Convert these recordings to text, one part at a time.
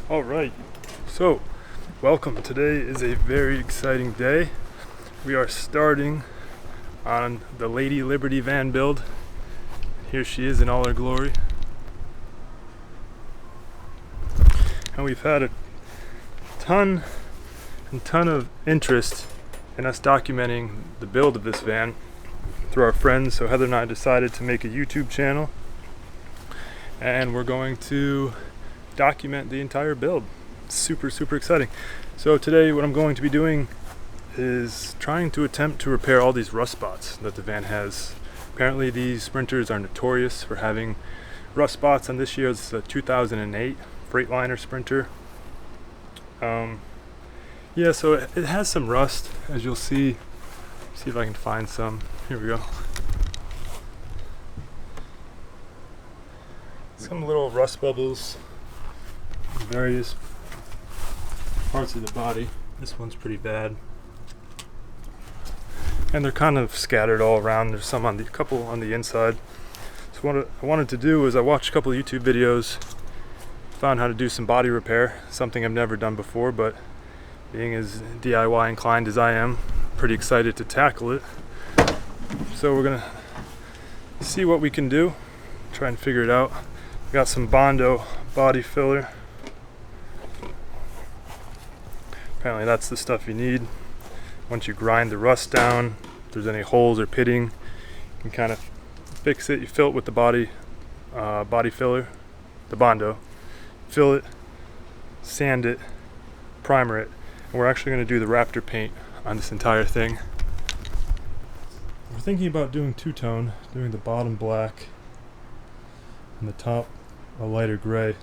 Alright, so welcome. Today is a very exciting day. We are starting on the Lady Liberty van build. Here she is in all her glory. And we've had a ton of interest in us documenting the build of this van through our friends. So Heather and I decided to make a YouTube channel, and we're going to document the entire build. Super exciting. So today what I'm going to be doing is trying to attempt to repair all these rust spots that the van has. Apparently these Sprinters are notorious for having rust spots. On this year's 2008 Freightliner Sprinter. Yeah, so it has some rust, as you'll see. See if I can find some. Here we go. Some little rust bubbles in various parts of the body. This one's pretty bad, and they're kind of scattered all around. There's some on the couple on the inside. So what I wanted to do is I watched a couple of YouTube videos, found how to do some body repair, something I've never done before, but being as DIY inclined as I am, pretty excited to tackle it. So we're gonna see what we can do, try and figure it out. We got some Bondo body filler. Apparently that's the stuff you need. Once you grind the rust down, if there's any holes or pitting, you can kind of fix it. You fill it with the body filler, the Bondo. Fill it, sand it, primer it, and we're actually going to do the Raptor paint on this entire thing. We're thinking about doing two-tone, doing the bottom black and the top a lighter gray.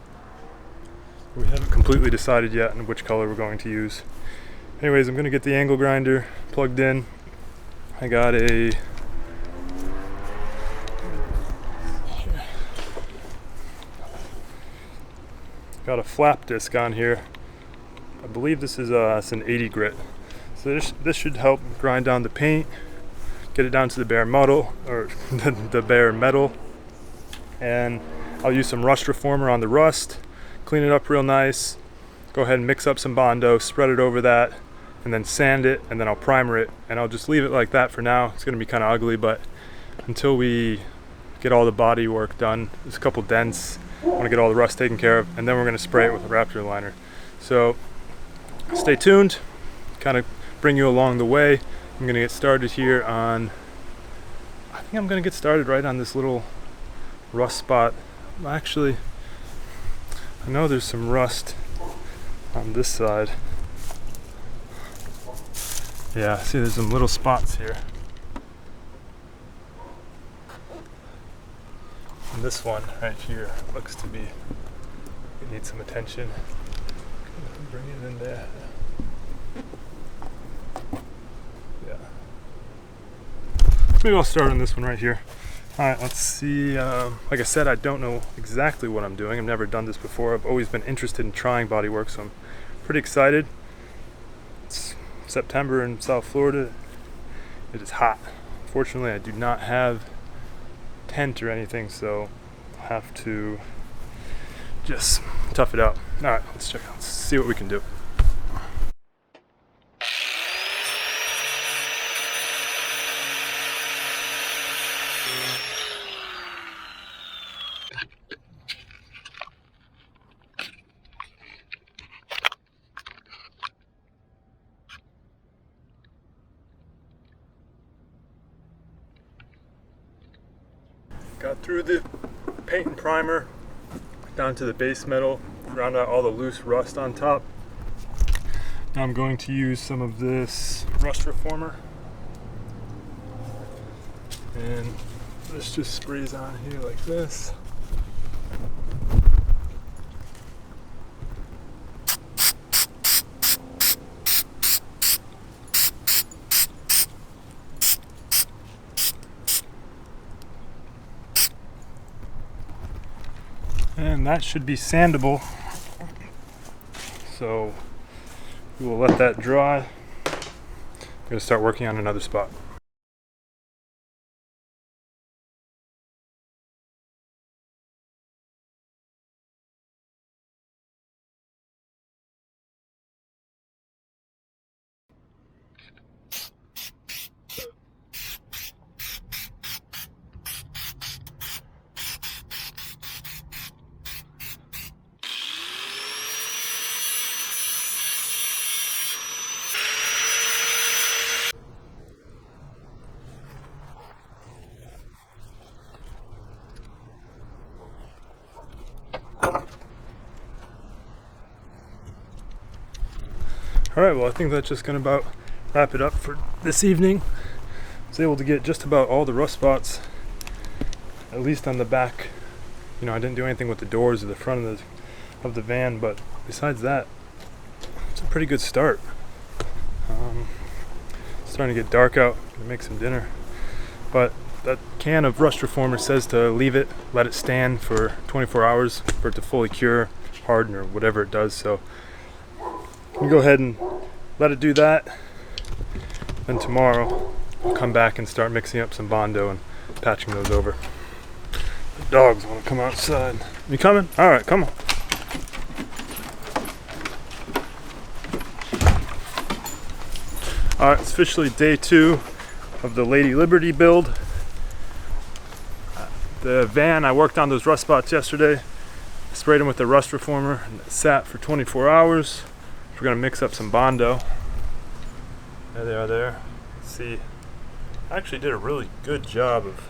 We haven't completely decided yet on which color we're going to use. Anyways, I'm going to get the angle grinder plugged in. I got a flap disc on here. I believe this is it's an 80 grit. So this should help grind down the paint, get it down to the bare metal, or the bare metal. And I'll use some rust reformer on the rust, clean it up real nice, go ahead and mix up some Bondo, spread it over that, and then sand it, and then I'll primer it, and I'll just leave it like that for now. It's going to be kind of ugly, but until we get all the body work done, there's a couple dents, I want to get all the rust taken care of, and then we're going to spray it with a Raptor liner. So stay tuned, kind of bring you along the way. I'm going to get started here on, I think I'm going to get started right on this little rust spot. Actually, I know there's some rust on this side. Yeah, see there's some little spots here. And this one right here looks to be, it needs some attention. Bring it in there. Yeah. Maybe I'll start on this one right here. Alright, let's see. Like I said, I don't know exactly what I'm doing. I've never done this before. I've always been interested in trying bodywork, so I'm pretty excited. It's September in South Florida. It is hot. Fortunately, I do not have tent or anything, so I'll have to just tough it out. Alright, let's check out. Let's see what we can do. Got through the paint and primer, down to the base metal, ground out all the loose rust on top. Now I'm going to use some of this rust reformer, and this just sprays on here like this. And that should be sandable. So we will let that dry. I'm going to start working on another spot. Alright, well I think that's just gonna about wrap it up for this evening. I was able to get just about all the rust spots, at least on the back. You know, I didn't do anything with the doors or the front of the van, but besides that, it's a pretty good start. It's starting to get dark out. I'm gonna make some dinner, but that can of rust reformer says to leave it, let it stand for 24 hours for it to fully cure, harden, or whatever it does. So I'm gonna go ahead and let it do that. Then tomorrow I'll come back and start mixing up some Bondo and patching those over. The dogs want to come outside. You coming? All right, come on. All right, it's officially day 2 of the Lady Liberty build. The van, I worked on those rust spots yesterday. I sprayed them with the rust reformer and it sat for 24 hours. We're gonna mix up some Bondo. There they are there. Let's see, I actually did a really good job of,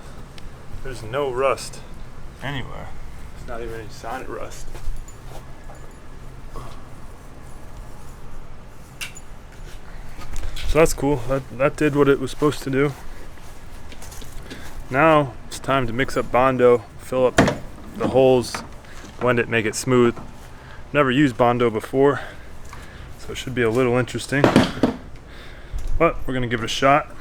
there's no rust anywhere. There's not even any sign of rust. So that's cool. That did what it was supposed to do. Now it's time to mix up Bondo, fill up the holes, blend it, make it smooth. Never used Bondo before, so it should be a little interesting. But we're gonna give it a shot.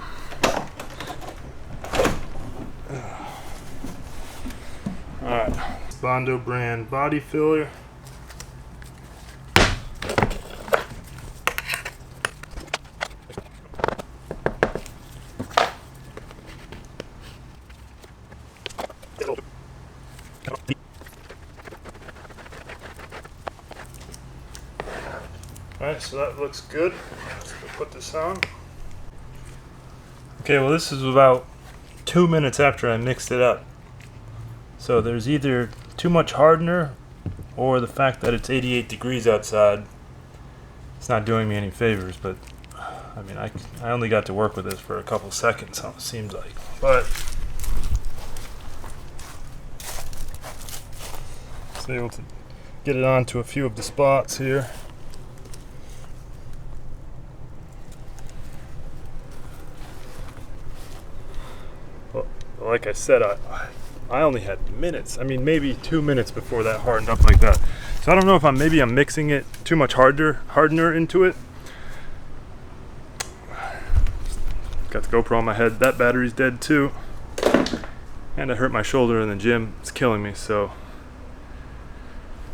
Alright, Bondo brand body filler. Alright, so that looks good. Let's put this on. Okay, well this is about 2 minutes after I mixed it up. So there's either too much hardener or the fact that it's 88 degrees outside. It's not doing me any favors, but I mean, I only got to work with this for a couple seconds, it seems like. But I was able to get it onto a few of the spots here. Well, like I said, I only had minutes. I mean, maybe 2 minutes before that hardened up like that. So I don't know if I'm mixing it too much hardener into it. Got the GoPro on my head. That battery's dead too. And I hurt my shoulder in the gym. It's killing me. So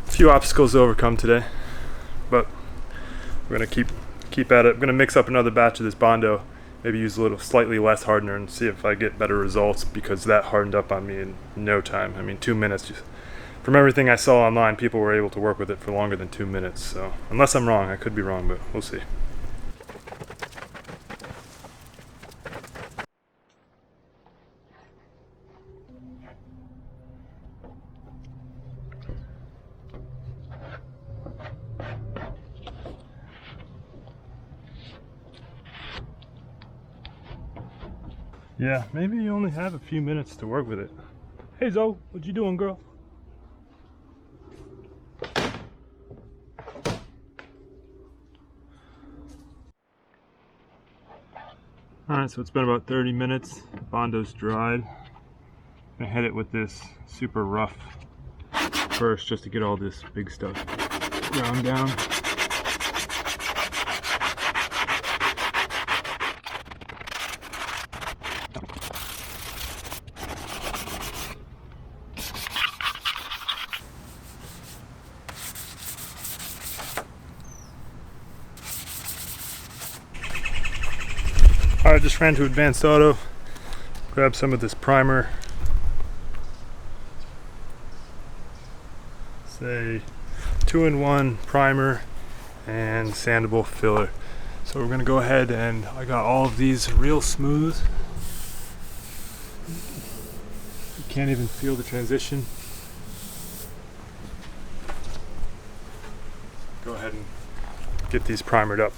a few obstacles to overcome today, but we're gonna keep at it. I'm gonna mix up another batch of this Bondo. Maybe use a little slightly less hardener and see if I get better results, because that hardened up on me in no time. I mean, 2 minutes. Just from everything I saw online, people were able to work with it for longer than 2 minutes. So unless I'm wrong, I could be wrong, but we'll see. Yeah, maybe you only have a few minutes to work with it. Hey Zoe, what you doing, girl? Alright, so it's been about 30 minutes. Bondo's dried. I'm gonna hit it with this super rough first, just to get all this big stuff ground down. Alright, just ran to Advanced Auto, grabbed some of this primer. It's a 2-in-1 primer and sandable filler. So we're going to go ahead, and I got all of these real smooth. You can't even feel the transition. Go ahead and get these primered up.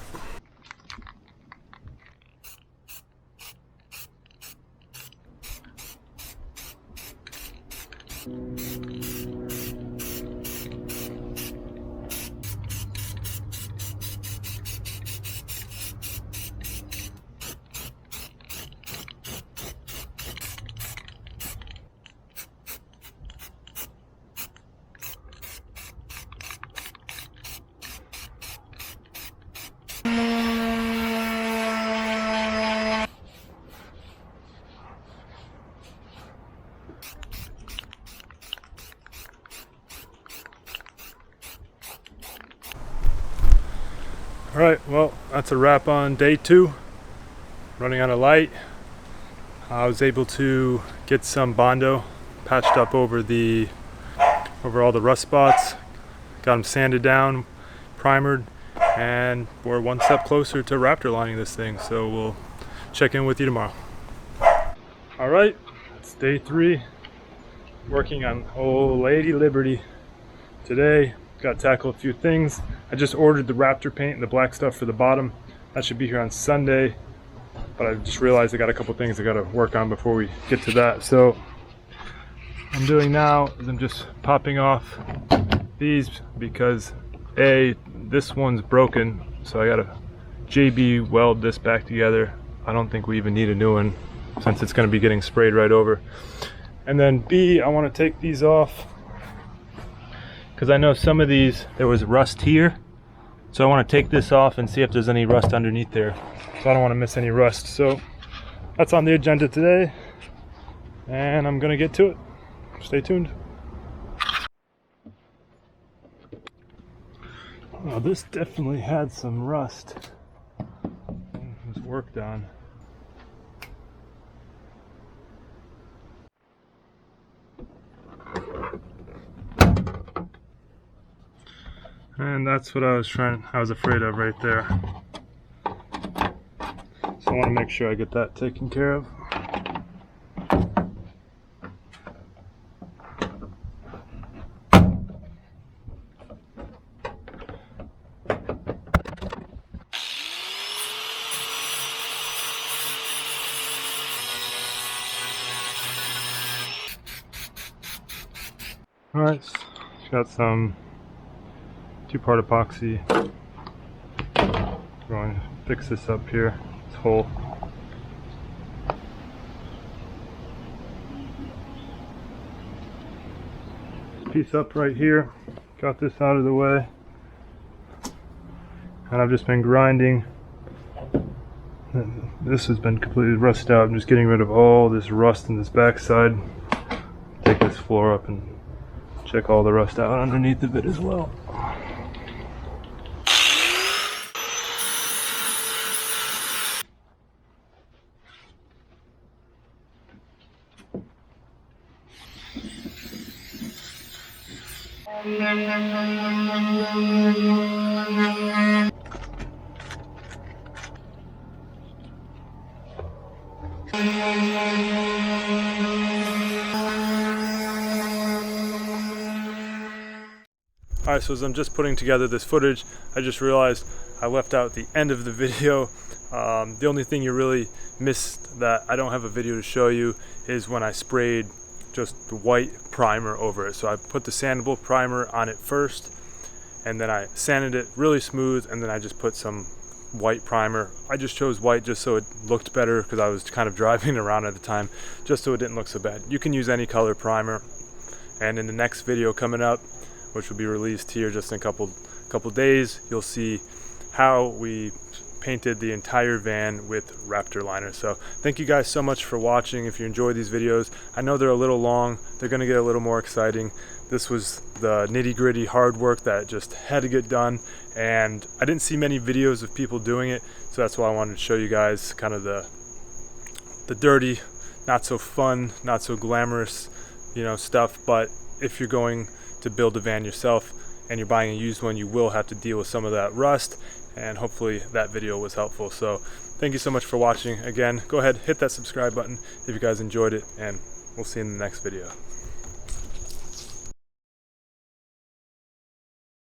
Alright, well, that's a wrap on day 2. Running on a light. I was able to get some Bondo patched up over all the rust spots. Got them sanded down, primered, and we're one step closer to raptor lining this thing. So we'll check in with you tomorrow. Alright, it's day 3. Working on old Lady Liberty. Today, got to tackle a few things. I just ordered the raptor paint and the black stuff for the bottom. That should be here on Sunday. But I just realized I got a couple things I got to work on before we get to that. So what I'm doing now is I'm just popping off these because this one's broken, so I got to JB weld this back together. I don't think we even need a new one since it's going to be getting sprayed right over. And then B, I want to take these off because I know some of these there was rust here, so I want to take this off and see if there's any rust underneath there. So I don't want to miss any rust. So that's on the agenda today, and I'm gonna get to it. Stay tuned. Oh, this definitely had some rust. It was worked on. And that's what I was afraid of right there. So I want to make sure I get that taken care of. Alright, got some 2-part epoxy. Going to fix this up here, this hole. Piece up right here, got this out of the way, and I've just been grinding. This has been completely rusted out. I'm just getting rid of all this rust in this backside. Take this floor up and check all the rust out underneath of it as well. Alright, so as I'm just putting together this footage, I just realized I left out the end of the video. The only thing you really missed that I don't have a video to show you is when I sprayed just the white primer over it. So I put the sandable primer on it first, and then I sanded it really smooth, and then I just put some white primer. I just chose white just so it looked better because I was kind of driving around at the time, just so it didn't look so bad. You can use any color primer, and in the next video coming up, which will be released here just in a couple days, you'll see how we painted the entire van with raptor liner. So thank you guys so much for watching. If you enjoy these videos, I know they're a little long, they're gonna get a little more exciting. This was the nitty-gritty hard work that just had to get done, and I didn't see many videos of people doing it, so that's why I wanted to show you guys kind of the dirty, not so fun, not so glamorous, stuff. But if you're going to build a van yourself and you're buying a used one, you will have to deal with some of that rust, and hopefully that video was helpful. So thank you so much for watching. Again, go ahead, hit that subscribe button if you guys enjoyed it, and we'll see you in the next video.